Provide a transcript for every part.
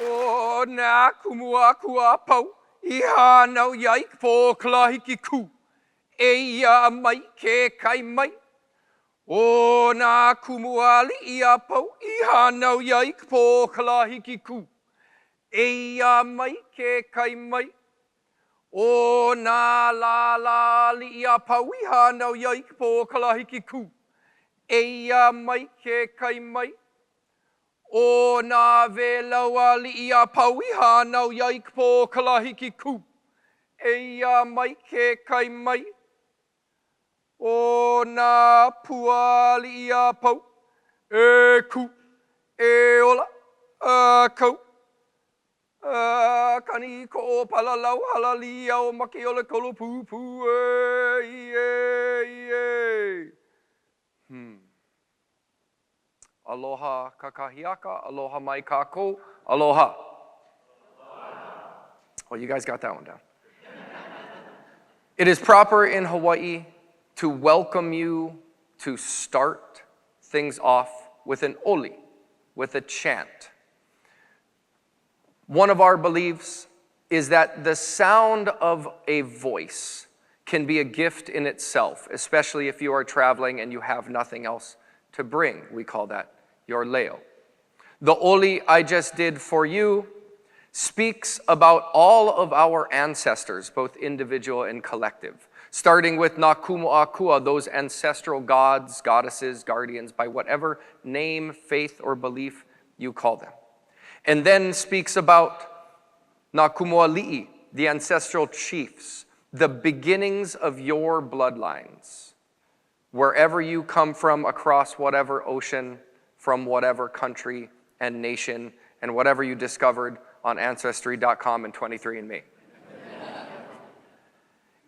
O nā kumua kua pau, I hānau iaik pō klahiki ku, e ia mai ke kai mai. O nā kumua li ia pau, I hānau iaik pō klahiki ku, e ia mai ke kai mai. O nā la li ia pau, I hānau iaik pō klahiki ku, e ia mai ke kai mai. O nā velaua li ia pau, I hānau iaik pō klahiki ku, e ia mai ke kai mai. O nā pua li ia pau, e ku, e ola, a kau. Kani ko o palalau halalia o maki o le kolo pūpū, Aloha kakahiaka, aloha mai kako, aloha. Oh, you guys got that one down. It is proper in Hawaii to welcome you to start things off with an oli, with a chant. One of our beliefs is that the sound of a voice can be a gift in itself, especially if you are traveling and you have nothing else to bring. We call that your leo. The oli I just did for you speaks about all of our ancestors, both individual and collective, starting with Nā Kumu'ākua, those ancestral gods, goddesses, guardians, by whatever name, faith, or belief you call them. And then speaks about Nā Kumuali'i, the ancestral chiefs, the beginnings of your bloodlines, wherever you come from, across whatever ocean, from whatever country and nation, and whatever you discovered on Ancestry.com and 23andMe.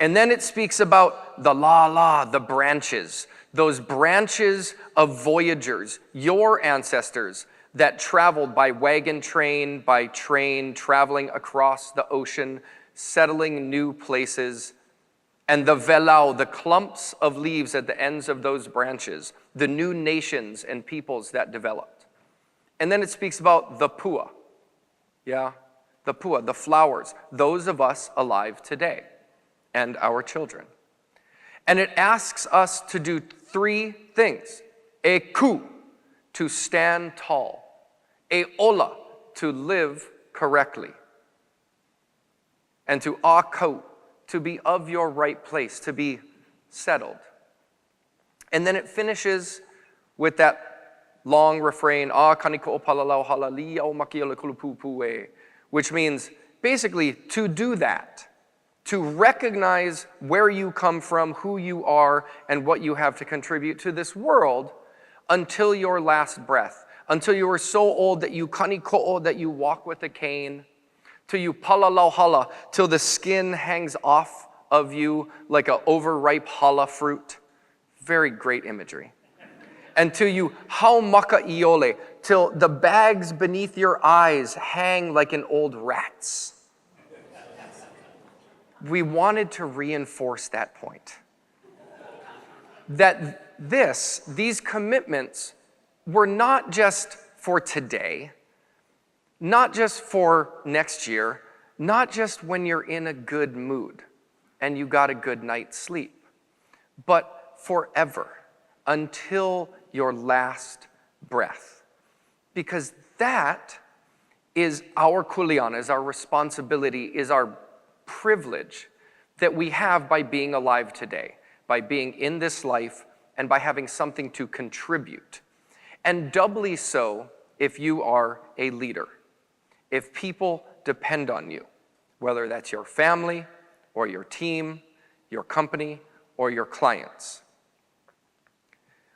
And then it speaks about the la, the branches, those branches of voyagers, your ancestors that traveled by wagon train, by train, traveling across the ocean, settling new places, and the velau, the clumps of leaves at the ends of those branches, the new nations and peoples that developed. And then it speaks about the pua, the pua, the flowers, those of us alive today, and our children. And it asks us to do three things. E ku, to stand tall. E ola, to live correctly. And to a kau, to be of your right place, to be settled. And then it finishes with that long refrain, a kaniko o palalau halalia o maki o le kulupupue, which means basically to do that, to recognize where you come from, who you are, and what you have to contribute to this world until your last breath, until you are so old that you kaniko'o, that you walk with a cane, till you palalau hala, till the skin hangs off of you like an overripe hala fruit. Very great imagery. Until you hau maka iole, till the bags beneath your eyes hang like an old rat's. We wanted to reinforce that point. That these commitments were not just for today, not just for next year, not just when you're in a good mood and you got a good night's sleep, but forever, until your last breath. Because that is our kuleana, is our responsibility, is our privilege that we have by being alive today, by being in this life, and by having something to contribute. And doubly so if you are a leader, if people depend on you, whether that's your family or your team, your company, or your clients.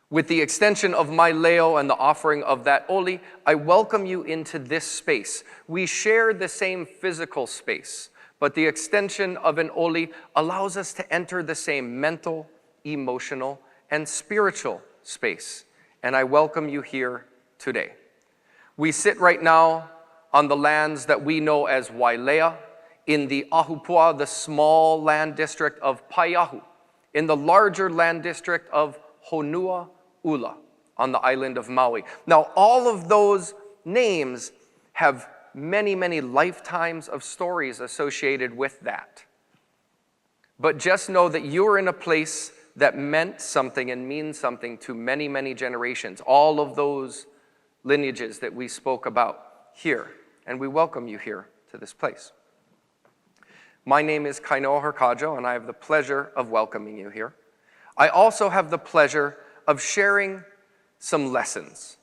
With the extension of my leo and the offering of that oli, I welcome you into this space. We share the same physical space, but the extension of an oli allows us to enter the same mental, emotional, and spiritual space. And I welcome you here today. We sit right now on the lands that we know as Wailea, in the Ahupua, the small land district of Paiahu, in the larger land district of Honua-Ula, on the island of Maui. Now, all of those names have many, many lifetimes of stories associated with that. But just know that you're in a place that meant something and means something to many, many generations. All of those lineages that we spoke about here. And we welcome you here to this place. My name is Kainoa Horcajo, and I have the pleasure of welcoming you here. I also have the pleasure of sharing some lessons.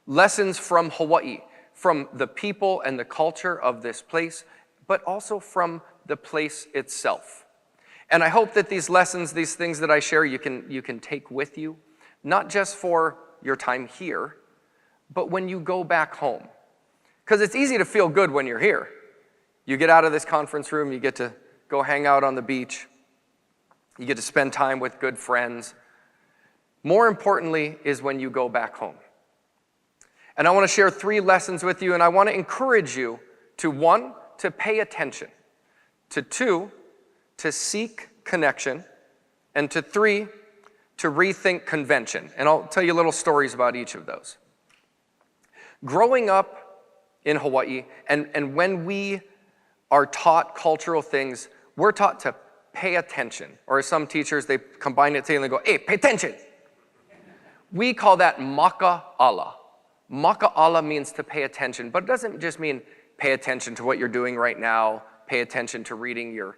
Lessons from Hawaii, from the people and the culture of this place, but also from the place itself. And I hope that these lessons, these things that I share, you can take with you, not just for your time here, but when you go back home. Because it's easy to feel good when you're here. You get out of this conference room, you get to go hang out on the beach, you get to spend time with good friends. More importantly is when you go back home. And I want to share 3 lessons with you, and I want to encourage you to 1, to pay attention, to 2, to seek connection, and to 3, to rethink convention. And I'll tell you little stories about each of those. Growing up in Hawaii, and when we are taught cultural things, we're taught to pay attention. Or as some teachers, they combine it together and they go, hey, pay attention. We call that Maka'ala. Maka'ala means to pay attention, but it doesn't just mean pay attention to what you're doing right now, pay attention to reading your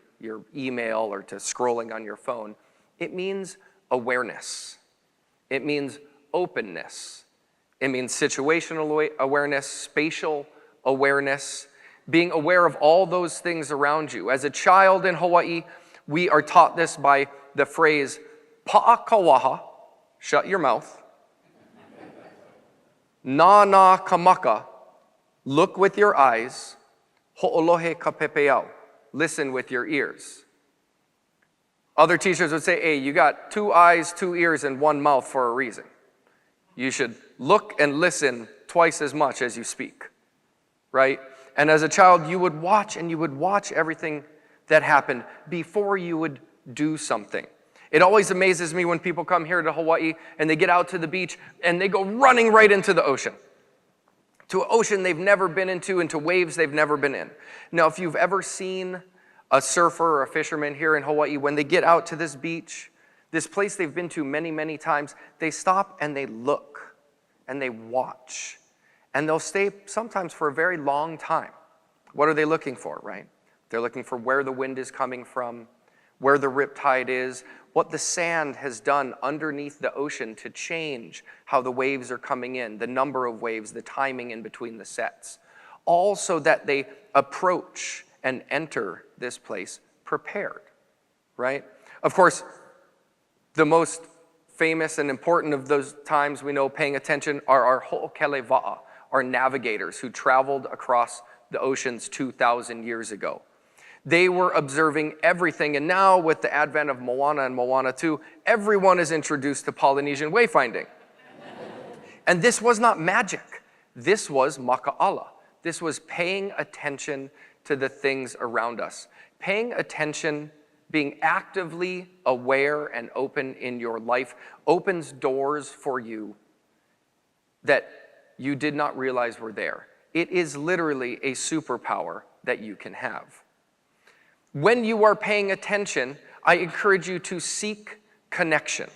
email or to scrolling on your phone. It means awareness. It means openness. It means situational awareness, spatial awareness, being aware of all those things around you. As a child in Hawaii, we are taught this by the phrase, pa'akawaha, shut your mouth. Na kamaka, look with your eyes. Ho'olohe ka pepeau, listen with your ears. Other teachers would say, hey, you got 2 eyes, 2 ears, and 1 mouth for a reason. You should look and listen twice as much as you speak, right? And as a child, you would watch everything that happened before you would do something. It always amazes me when people come here to Hawaii and they get out to the beach and they go running right into the ocean. To an ocean they've never been into waves they've never been in. Now, if you've ever seen a surfer or a fisherman here in Hawaii, when they get out to this beach, this place they've been to many, many times, they stop and they look and they watch. And they'll stay sometimes for a very long time. What are they looking for, right? They're looking for where the wind is coming from, where the riptide is, what the sand has done underneath the ocean to change how the waves are coming in, the number of waves, the timing in between the sets. All so that they approach and enter this place prepared, right? Of course, the most famous and important of those times we know paying attention are our ho'okelewa'a, our navigators who traveled across the oceans 2,000 years ago. They were observing everything, and now with the advent of Moana and Moana 2, everyone is introduced to Polynesian wayfinding. And this was not magic. This was Maka'ala. This was paying attention to the things around us. Paying attention, being actively aware and open in your life opens doors for you that you did not realize were there. It is literally a superpower that you can have. When you are paying attention, I encourage you to seek connection.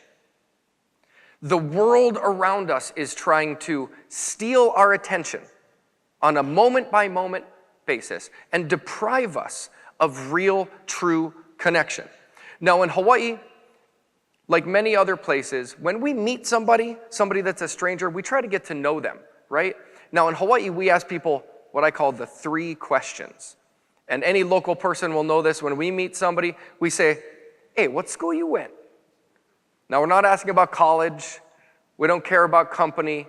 The world around us is trying to steal our attention on a moment-by-moment basis and deprive us of real, true connection. Now in Hawaii, like many other places, when we meet somebody that's a stranger, we try to get to know them, right? Now in Hawaii, we ask people what I call the 3 questions. And any local person will know this. When we meet somebody, we say, hey, what school you went? Now we're not asking about college. We don't care about company.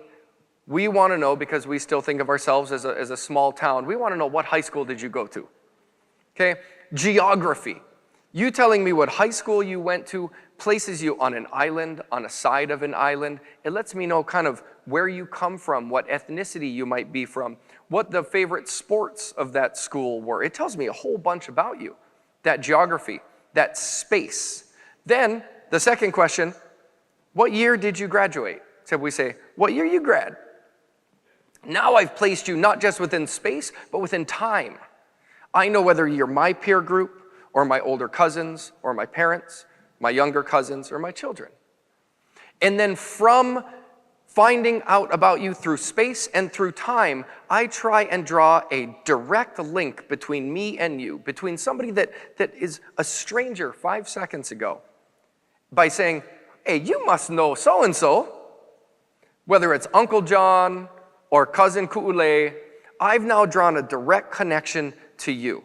We want to know, because we still think of ourselves as a small town, we want to know, what high school did you go to? Okay? Geography. You telling me what high school you went to places you on an island, on a side of an island. It lets me know kind of where you come from, what ethnicity you might be from, what the favorite sports of that school were. It tells me a whole bunch about you. That geography, that space. Then, the second question, what year did you graduate? So we say, what year you grad? Now I've placed you not just within space, but within time. I know whether you're my peer group, or my older cousins, or my parents, my younger cousins, or my children. And then from finding out about you through space and through time, I try and draw a direct link between me and you, between somebody that is a stranger 5 seconds ago, by saying, hey, you must know so-and-so, whether it's Uncle John or Cousin Ku'ule, I've now drawn a direct connection to you.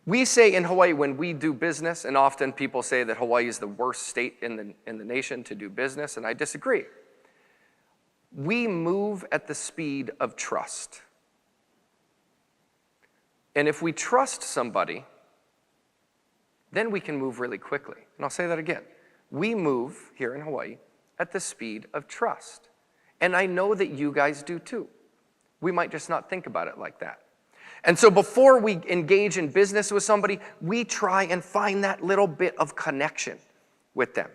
We say in Hawaii when we do business, and often people say that Hawaii is the worst state in the nation to do business, and I disagree. We move at the speed of trust. And if we trust somebody, then we can move really quickly. And I'll say that again. We move here in Hawaii at the speed of trust. And I know that you guys do too. We might just not think about it like that. And so before we engage in business with somebody, we try and find that little bit of connection with them.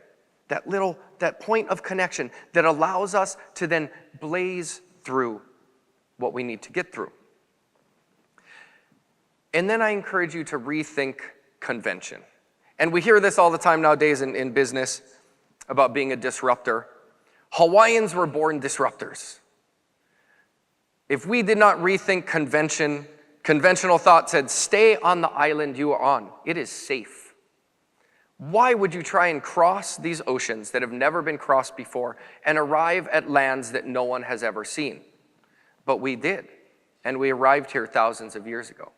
That point of connection that allows us to then blaze through what we need to get through. And then I encourage you to rethink convention. And we hear this all the time nowadays in business about being a disruptor. Hawaiians were born disruptors. If we did not rethink convention, conventional thought said, stay on the island you are on. It is safe. Why would you try and cross these oceans that have never been crossed before and arrive at lands that no one has ever seen? But we did, and we arrived here thousands of years ago.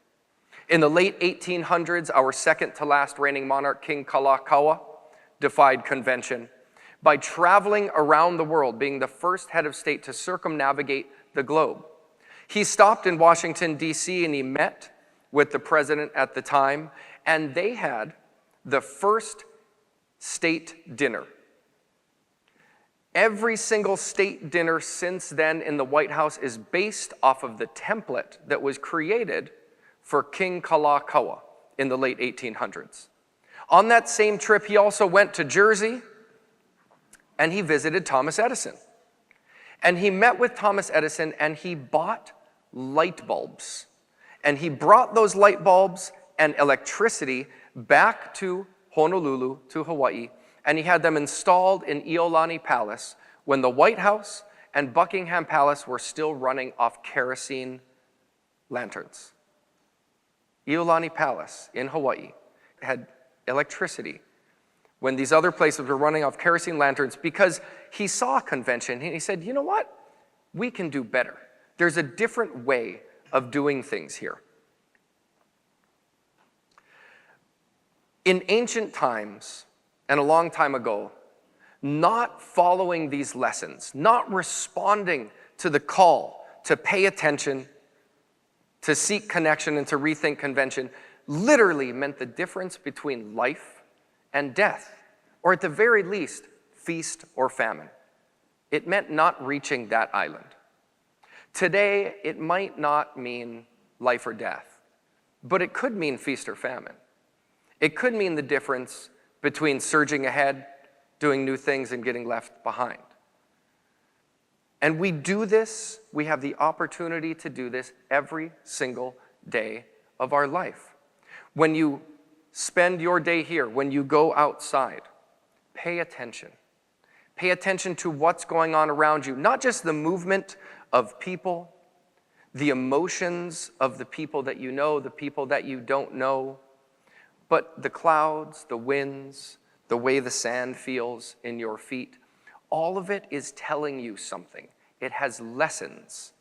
In the late 1800s, our second to last reigning monarch, King Kalakaua, defied convention by traveling around the world, being the first head of state to circumnavigate the globe. He stopped in Washington, D.C., and he met with the president at the time, and they had the first state dinner. Every single state dinner since then in the White House is based off of the template that was created for King Kalakaua in the late 1800s. On that same trip, he also went to Jersey, and he visited Thomas Edison. And he met with Thomas Edison, and he bought light bulbs. And he brought those light bulbs and electricity back to Honolulu, to Hawaii, and he had them installed in Iolani Palace when the White House and Buckingham Palace were still running off kerosene lanterns. Iolani Palace in Hawaii had electricity when these other places were running off kerosene lanterns because he saw a convention and he said, you know what? We can do better. There's a different way of doing things here. In ancient times, and a long time ago, not following these lessons, not responding to the call to pay attention, to seek connection, and to rethink convention, literally meant the difference between life and death, or at the very least, feast or famine. It meant not reaching that island. Today, it might not mean life or death, but it could mean feast or famine. It could mean the difference between surging ahead, doing new things, and getting left behind. And we do this, we have the opportunity to do this every single day of our life. When you spend your day here, when you go outside, pay attention. Pay attention to what's going on around you, not just the movement of people, the emotions of the people that you know, the people that you don't know, but the clouds, the winds, the way the sand feels in your feet, all of it is telling you something. It has lessons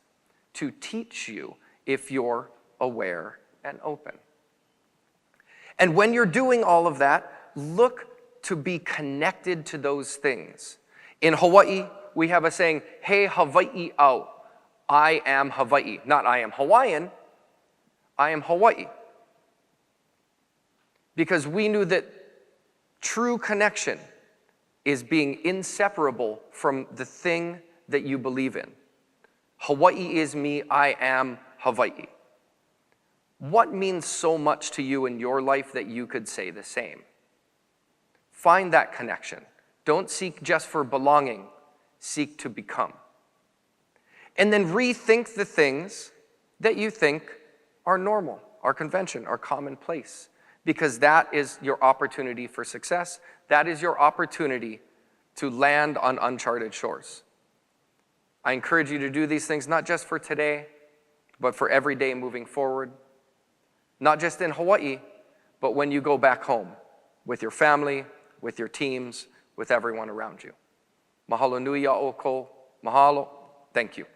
to teach you if you're aware and open. And when you're doing all of that, look to be connected to those things. In Hawaii, we have a saying, "He Hawaii au." I am Hawaii. Not I am Hawaiian, I am Hawaii. Because we knew that true connection is being inseparable from the thing that you believe in. Hawaii is me, I am Hawaii. What means so much to you in your life that you could say the same? Find that connection. Don't seek just for belonging, seek to become. And then rethink the things that you think are normal, are convention, are commonplace. Because that is your opportunity for success. That is your opportunity to land on uncharted shores. I encourage you to do these things not just for today, but for every day moving forward. Not just in Hawaii, but when you go back home with your family, with your teams, with everyone around you. Mahalo nui a ʻoukou. Mahalo. Thank you.